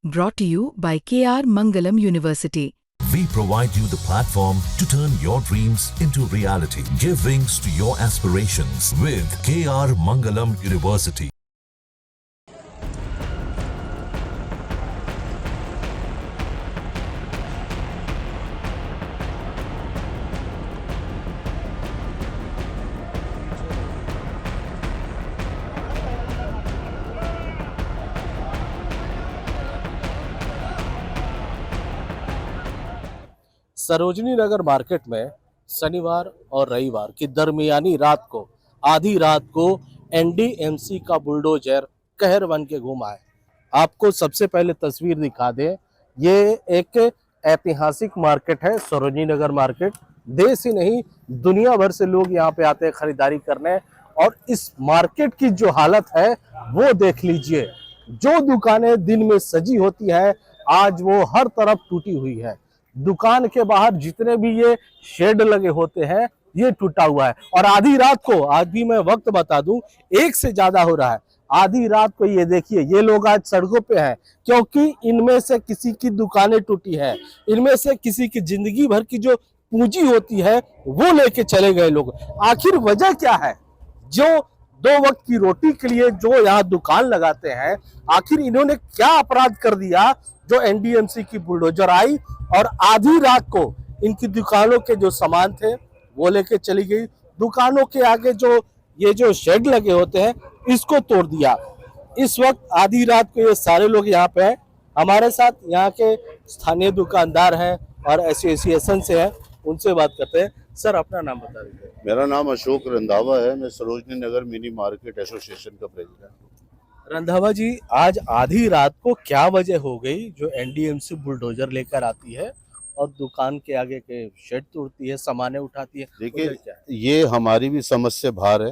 Brought to you by KR Mangalam University. We provide you the platform to turn your dreams into reality. Give wings to your aspirations with KR Mangalam University. Sarojini Nagar market में शनिवार और रविवार की दरमियानी रात को आधी रात को एनडीएमसी का बुलडोजर कहर बन के घुमा है। आपको सबसे पहले तस्वीर दिखा दें, ये एक ऐतिहासिक मार्केट है सरोजनी नगर मार्केट। देश ही नहीं दुनिया भर से लोग यहाँ पे आते हैं खरीदारी करने, और इस मार्केट की जो हालत है वो देख लीजिए। जो दुकानें दिन में सजी होती है आज वो हर तरफ टूटी हुई है। दुकान के बाहर जितने भी ये शेड लगे होते हैं ये टूटा हुआ है। और आधी रात को, आज भी मैं वक्त बता दूं, 1 से ज्यादा हो रहा है। आधी रात को ये देखिए, ये लोग आज सड़कों पे हैं क्योंकि इनमें से किसी की दुकानें टूटी है, इनमें से किसी की जिंदगी भर की जो पूंजी होती है वो लेके चले गए लोग। आखिर वजह क्या है? जो 2 वक्त की रोटी के लिए जो यहाँ दुकान लगाते हैं, आखिर इन्होंने क्या अपराध कर दिया जो एनडीएमसी की बुलडोजर आई और आधी रात को इनकी दुकानों के जो सामान थे वो लेके चली गई। दुकानों के आगे जो शेड लगे होते हैं इसको तोड़ दिया। इस वक्त आधी रात को ये सारे लोग यहाँ पे हैं। हमारे साथ यहाँ के स्थानीय दुकानदार हैं और एसोसिएशन से हैं, उनसे बात करते हैं। सर, अपना नाम बता दीजिए। मेरा नाम अशोक रंधावा है। मैं Sarojini Nagar mini market association का प्रेसिडेंट हूँ। रंधावा जी, आज आधी रात को क्या वजह हो गई जो एनडीएमसी बुलडोजर लेकर आती है और दुकान के आगे के शेड तोड़ती है, सामानें उठाती है? देखिए, ये हमारी भी समझ से बाहर है।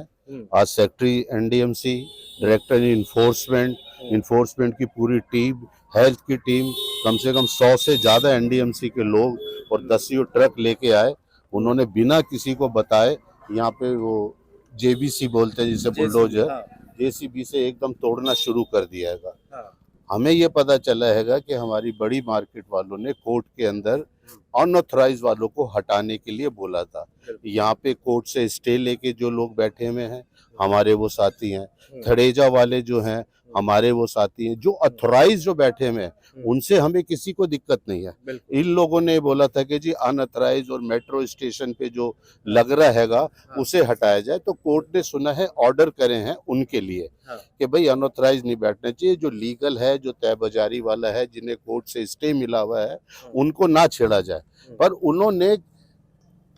आज सेक्रेटरी एनडीएमसी, डायरेक्टर इन्फोर्समेंट की पूरी टीम, हेल्थ की टीम, कम से कम 100 से ज्यादा एनडीएमसी के लोग और 10 ट्रक लेके आए। उन्होंने बिना किसी को बताए यहाँ पे वो जेबीसी बोलते हैं जिसे बुलडोजर, जेसीबी से एकदम तोड़ना शुरू कर दिया है। हमें ये पता चला है कि हमारी बड़ी मार्केट वालों ने कोर्ट के अंदर अनऑथराइज वालों को हटाने के लिए बोला था। यहाँ पे कोर्ट से स्टे लेके जो लोग बैठे हुए हैं हमारे वो साथी हैं, थड़ेजा वाले जो हैं हमारे वो साथी हैं, जो अथोराइज जो बैठे हुए हैं उनसे हमें किसी को दिक्कत नहीं है। इन लोगों ने बोला था कि जी अनअथोराइज और मेट्रो स्टेशन पे जो लग रहा हैगा उसे हटाया जाए, तो कोर्ट ने सुना है, ऑर्डर करे हैं उनके लिए कि भाई अनऑथराइज नहीं बैठना चाहिए, जो लीगल है, जो तय बाजारी वाला है, जिन्हें कोर्ट से स्टे मिला हुआ है उनको ना छेड़ा जाए। पर उन्होंने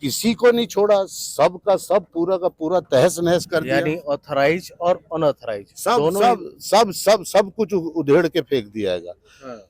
किसी को नहीं छोड़ा, सब का सब, पूरा का पूरा तहस नहस कर दिया। यानी ऑथराइज और अनऑथराइज सब कुछ उधेड़ के फेंक दिया जाएगा।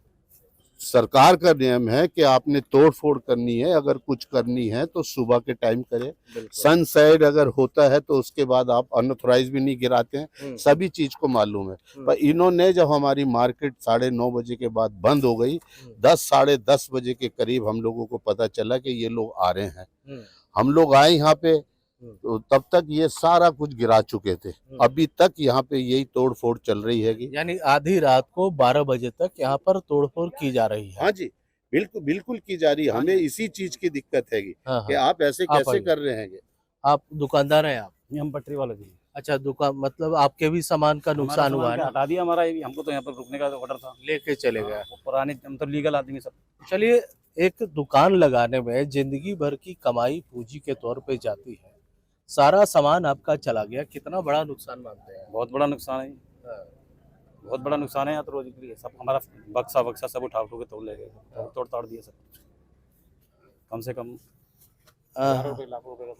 सरकार का नियम है कि आपने तोड़ फोड़ करनी है, अगर कुछ करनी है तो सुबह के टाइम करें। सनसेट अगर होता है तो उसके बाद आप अनऑथराइज भी नहीं गिराते हैं, सभी चीज को मालूम है। पर इन्होंने जब हमारी मार्केट 9:30 बजे के बाद बंद हो गई, 10 साढ़े 10 बजे के करीब हम लोगों को पता चला कि ये लोग आ रहे हैं। हम लोग आए यहाँ पे तो तब तक ये सारा कुछ गिरा चुके थे। अभी तक यहाँ पे यही तोड़ फोड़ चल रही है। यानी आधी रात को 12 बजे तक यहाँ पर तोड़फोड़ की जा रही है? हाँ जी, बिल्कुल बिल्कुल की जा रही है। हमें इसी चीज की दिक्कत है कि आप ऐसे कैसे कर रहे हैं। आप दुकानदार हैं? आप? हम पटरी वाले भी। अच्छा, दुकान मतलब आपके भी सामान का नुकसान हुआ है? हटा दिया हमारा, हमको तो यहाँ पर रुकने का ऑर्डर था, लेके चले गए। पुराने हम तो लीगल आदमी सब। चलिए, एक दुकान लगाने में जिंदगी भर की कमाई पूंजी के तौर पे जाती है, सारा सामान आपका चला गया, कितना बड़ा नुकसान मानते हैं? बहुत बड़ा नुकसान है, बहुत बड़ा नुकसान है। यहाँ तो रोज के लिए सब हमारा बक्सा सब उठा के तोड़ ले गए, तोड़ ताड़ दिया सब कुछ। कम से कम लाख रुपए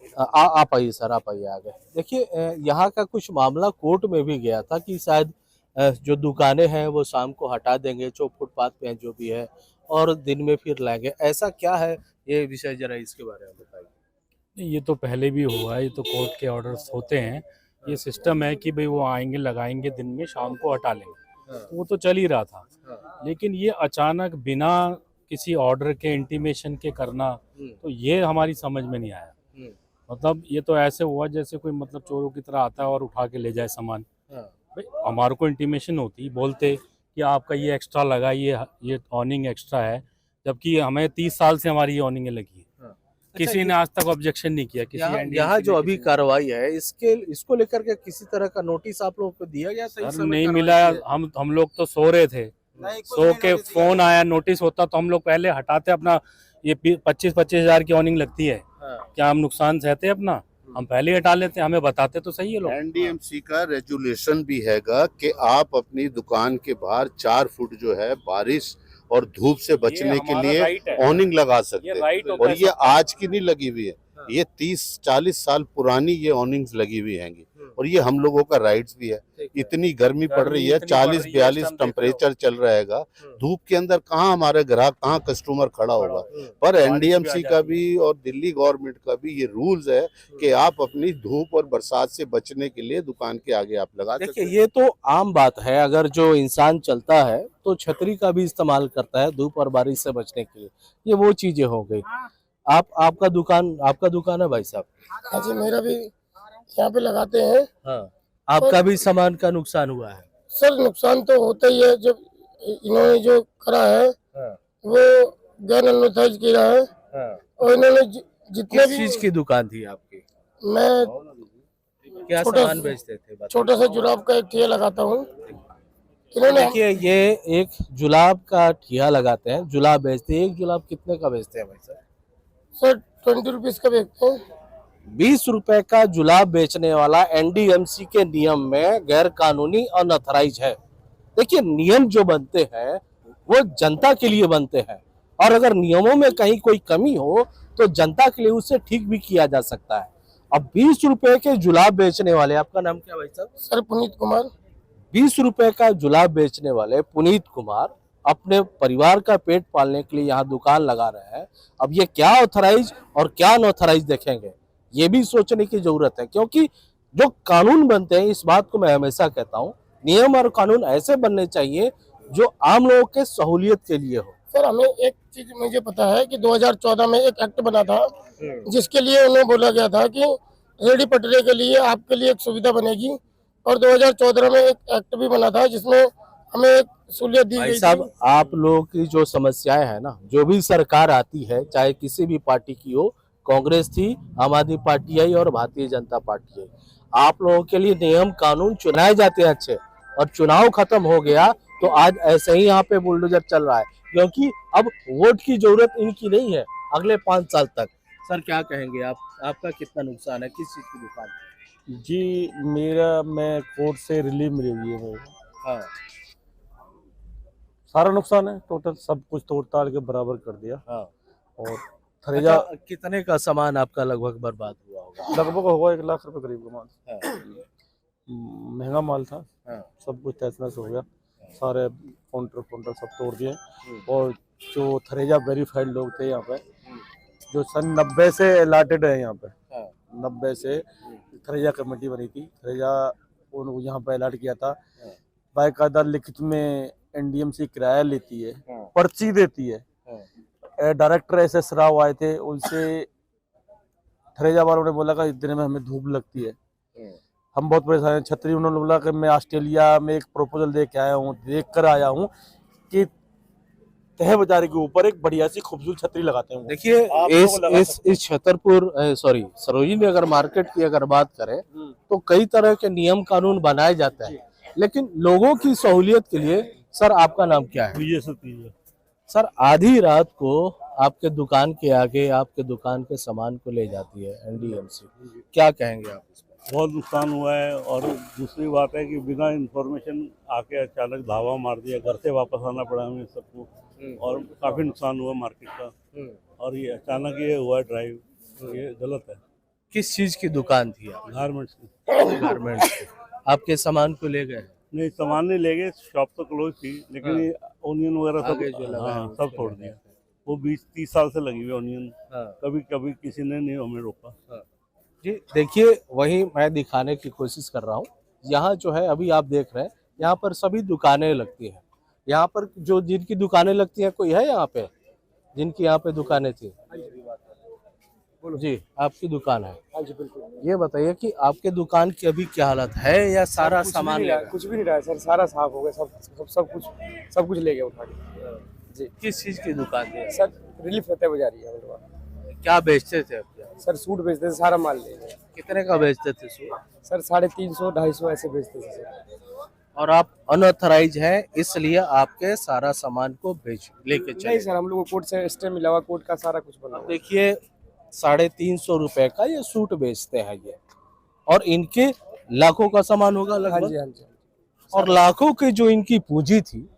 का। आप आइए सर, आप आइए आगे। देखिए, यहाँ का कुछ मामला कोर्ट में भी गया था कि शायद जो दुकानें हैं वो शाम को हटा देंगे, जो फुटपाथ पे हैं जो भी है, और दिन में फिर लाएंगे। ऐसा क्या है ये विषय, जरा इसके बारे में बताइए। ये तो पहले भी हुआ है, ये तो कोर्ट के ऑर्डर्स होते हैं। ये सिस्टम है कि भाई वो आएंगे, लगाएंगे दिन में, शाम को हटा लेंगे। वो तो चल ही रहा था, लेकिन ये अचानक बिना किसी ऑर्डर के, इंटीमेशन के करना, तो ये हमारी समझ में नहीं आया। मतलब ये तो ऐसे हुआ जैसे कोई मतलब चोरों की तरह आता है और उठा के ले जाए सामान। भाई हमारे को इंटीमेशन होती, बोलते कि आपका ये एक्स्ट्रा लगा, ये ऑनिंग एक्स्ट्रा है, जबकि हमें 30 साल से हमारी ये ऑनिंग लगी है। किसी ने आज तक ऑब्जेक्शन नहीं किया। किसी NDMC यहाँ ने जो अभी किसी ने- कार्रवाई है इसको लेकर के किसी तरह का नोटिस आप लोगों को दिया गया? सही सर समय नहीं कार्रवाई मिला। की? हम लोग तो सो रहे थे, सो के फोन आया, नोटिस होता तो हम लोग पहले हटाते अपना। ये 25-25 हजार की ऑनिंग लगती है, हाँ। क्या हम नुकसान सहते अपना? हम पहले ही हटा लेते, हमें बताते तो सही है लोग। एनडीएमसी का रेजुलेशन भी हैगा कि आप अपनी दुकान के बाहर 4 फुट जो है बारिश और धूप से बचने के हमारा लिए राइट है। ऑनिंग लगा ये सकते हैं। राइट होता और है ये सबका। आज की नहीं लगी हुई है, ये 30-40 साल पुरानी ये ऑनिंग्स लगी हुई हैंगी। और ये हम लोगों का राइट्स भी है। इतनी गर्मी पड़ रही है, इतनी पड़ रही है, 40-42 इस टाइम देख टेम्परेचर चल रहेगा। धूप के अंदर कहाँ हमारे ग्राहक, कहाँ कस्टमर खड़ा होगा। पर एनडीएमसी का भी और दिल्ली गवर्नमेंट का भी ये रूल्स है कि आप अपनी धूप और बरसात से बचने के लिए दुकान के आगे आप लगा सकते देखिए हैं। ये तो आम बात है, अगर जो इंसान चलता है तो छतरी का भी इस्तेमाल करता है धूप और बारिश से बचने के लिए। ये वो चीजें हो गई। आपका दुकान है भाई साहब? हाँ जी, मेरा भी यहाँ पे लगाते हैं। हाँ, आपका भी सामान का नुकसान हुआ है? सर नुकसान तो होता ही है, जब इन्होंने जो करा है हाँ, वो गैर अनऑथराइज किया है। हाँ। और इन्होंने जितने किस भी, चीज की दुकान थी आपकी? मैं क्या छोटा- सामान बेचते थे? बताइए। छोटा सा जुलाब का एक ठेला लगाता हूँ। इन्होंने देखिए ये एक जुलाब का ठिया लगाते हैं, जुलाब बेचते हैं। एक जुलाब कितने का बेचते हैं भाई साहब? सर 20 रुपीज का बेचते हैं। 20 रुपए का जुलाब बेचने वाला एनडीएमसी के नियम में गैर कानूनी अनऑथराइज है। देखिए नियम जो बनते हैं वो जनता के लिए बनते हैं, और अगर नियमों में कहीं कोई कमी हो तो जनता के लिए उसे ठीक भी किया जा सकता है। अब 20 रुपए के जुलाब बेचने वाले, आपका नाम क्या भाई साहब? सर पुनीत कुमार। 20 रुपए का जुलाब बेचने वाले पुनीत कुमार अपने परिवार का पेट पालने के लिए यहाँ दुकान लगा रहे हैं। अब ये क्या ऑथराइज और क्या अनऑथराइज देखेंगे, ये भी सोचने की जरूरत है। क्योंकि जो कानून बनते हैं, इस बात को मैं हमेशा कहता हूँ, नियम और कानून ऐसे बनने चाहिए जो आम लोगों के सहूलियत के लिए हो। सर हमें एक चीज मुझे पता है कि 2014 में एक एक्ट बना था, जिसके लिए उन्हें बोला गया था कि रेहड़ी पटरी के लिए आपके लिए एक सुविधा बनेगी। और 2014 में एक एक्ट भी बना था जिसमें हमें एक सहूलियत दी भाई गई साहब थी। आप लोगों की जो समस्याएं है ना, जो भी सरकार आती है, चाहे किसी भी पार्टी की हो, कांग्रेस थी, आम आदमी पार्टी आई और भारतीय जनता पार्टी आई, आप लोगों के लिए नियम कानून चुनाए जाते हैं अच्छे, और चुनाव खत्म हो गया तो आज ऐसे ही यहाँ पे बुलडोजर चल रहा है। क्योंकि अब वोट की जरूरत इनकी नहीं है अगले 5 साल तक। सर क्या कहेंगे आप, आपका कितना नुकसान है, किस चीज की दुकान? जी मैं कोर्ट से रिलीव मिली हुई है मेरे को। हाँ, सारा नुकसान है, टोटल सब कुछ तोड़ ताड़ के बराबर कर दिया। हाँ। और थरेजा अच्छा, कितने का सामान आपका लगभग बर्बाद हुआ होगा? लगभग होगा 1 लाख रुपए करीब का माल। हाँ, महंगा माल था, हाँ। सब कुछ तहस नहस हो गया। सारे काउंटर सब तोड़ दिए। और जो थरेजा वेरीफाइड लोग थे यहाँ पे, जो सन 90 से अलॉटेड है यहाँ पे, हाँ। 90 से थरेजा कमेटी बनी थी, थरेजा उनको यहाँ पे अलॉट किया था। बाकायदा लिखित में एनडीएमसी किराया लेती है, पर्ची देती है। डायरेक्टर SS राव आए थे, उनसे थरेजा वालों ने बोला कि इतने में हमें धूप लगती है, हम बहुत परेशान हैं। छतरी उन्होंने बोला कि मैं ऑस्ट्रेलिया में एक प्रपोजल दे के आया हूँ, देख कर आया हूँ कि तह बाजार के ऊपर एक बढ़िया सी खूबसूरत छतरी लगाते हैं। देखिए आप लोग लगा इस छतरपुर सॉरी सरोजिनी नगर मार्केट की अगर बात करें तो कई तरह के नियम कानून बनाए जाते हैं, लेकिन लोगों की सहूलियत के लिए। सर आपका नाम क्या है? सर आधी रात को आपके दुकान के आगे आपके दुकान के सामान को ले जाती है एनडीएमसी, क्या कहेंगे आप इस पर? बहुत नुकसान हुआ है। और दूसरी बात है कि बिना इन्फॉर्मेशन आके अचानक धावा मार दिया, घर से वापस आना पड़ा हमें सबको, और काफ़ी नुकसान हुआ मार्केट का। और ये अचानक ये हुआ ड्राइव, ये गलत है। किस चीज की दुकान थी आप? गारमेंट्स की। गारमेंट्स की। आपके सामान को ले गए? नहीं, सामान नहीं ले गए, शॉप तो क्लोज थी, लेकिन ये ओनियन वगैरह सब, आगे जो लगा है, हाँ, उसको सब तोड़ ले दिया। गए। वो 20-30 साल से लगी हुई ओनियन, हाँ। कभी कभी किसी ने नहीं हमें रोका। जी देखिए वही मैं दिखाने की कोशिश कर रहा हूँ। यहाँ जो है अभी आप देख रहे हैं, यहाँ पर सभी दुकानें लगती हैं। यहाँ पर जो जिनकी दुकानें लगती हैं, कोई है यहाँ पे जिनकी यहाँ पे दुकानें थी? जी, आपकी दुकान है। हाँ जी बिल्कुल। ये बताइए कि आपके दुकान की अभी क्या हालत है या सारा सामान ले गए? कुछ भी नहीं रहा है सर, सारा साफ हो गया, सब कुछ ले गया उठा के। जी। किस चीज की दुकान थी? सर रिलीफ फतेह बाजारी है मेरे पास। क्या बेचते थे आप? सर सूट बेचते थे, सारा माल ले गए। कितने का बेचते थे सूट? सर 350 250 ऐसे बेचते थे सर। और आप अनऑथराइज हैं इसलिए आपके सारा सामान को लेके नहीं चले। सर, हम लोग को कोर्ट से स्टे मिला हुआ, कोर्ट का सारा कुछ बना हुआ है। देखिए 350 रुपए का ये सूट बेचते हैं ये, और इनके लाखों का सामान होगा हाँ लगभग। जी हाँ जी। और लाखों की जो इनकी पूंजी थी,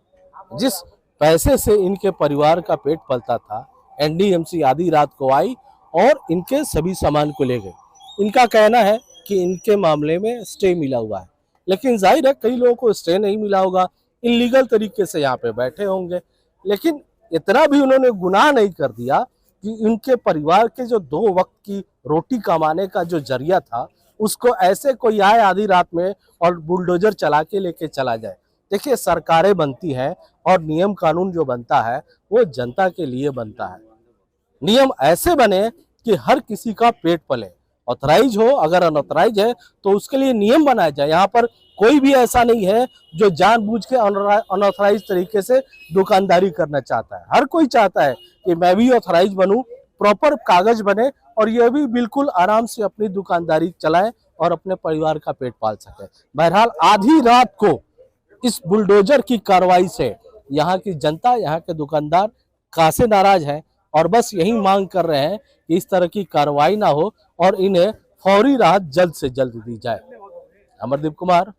जिस पैसे से इनके परिवार का पेट पलता था, एनडीएमसी आधी रात को आई और इनके सभी सामान को ले गए। इनका कहना है कि इनके मामले में स्टे मिला हुआ है, लेकिन जाहिर है कई लोगों को स्टे नहीं मिला होगा, इलीगल तरीके से यहाँ पे बैठे होंगे। लेकिन इतना भी उन्होंने गुनाह नहीं कर दिया कि उनके परिवार के जो 2 वक्त की रोटी कमाने का जो जरिया था, उसको ऐसे कोई आए आधी रात में और बुलडोजर चला के लेके चला जाए। देखिए सरकारें बनती हैं और नियम कानून जो बनता है वो जनता के लिए बनता है। नियम ऐसे बने कि हर किसी का पेट पले। ऑथराइज हो, अगर अनऑथराइज है तो उसके लिए नियम बनाया जाए। यहाँ पर कोई भी ऐसा नहीं है जो जानबूझ के अनऑथराइज तरीके से दुकानदारी करना चाहता है। हर कोई चाहता है कि मैं भी ऑथराइज बनूं, प्रॉपर कागज बने और ये भी बिल्कुल आराम से अपनी दुकानदारी चलाएं और अपने परिवार का पेट पाल सके। बहरहाल आधी रात को इस बुलडोजर की कार्रवाई से यहाँ की जनता, यहाँ के दुकानदार खासे नाराज हैं और बस यही मांग कर रहे हैं कि इस तरह की कार्रवाई ना हो और इन्हें फौरी राहत जल्द से जल्द दी जाए। अमरदीप कुमार,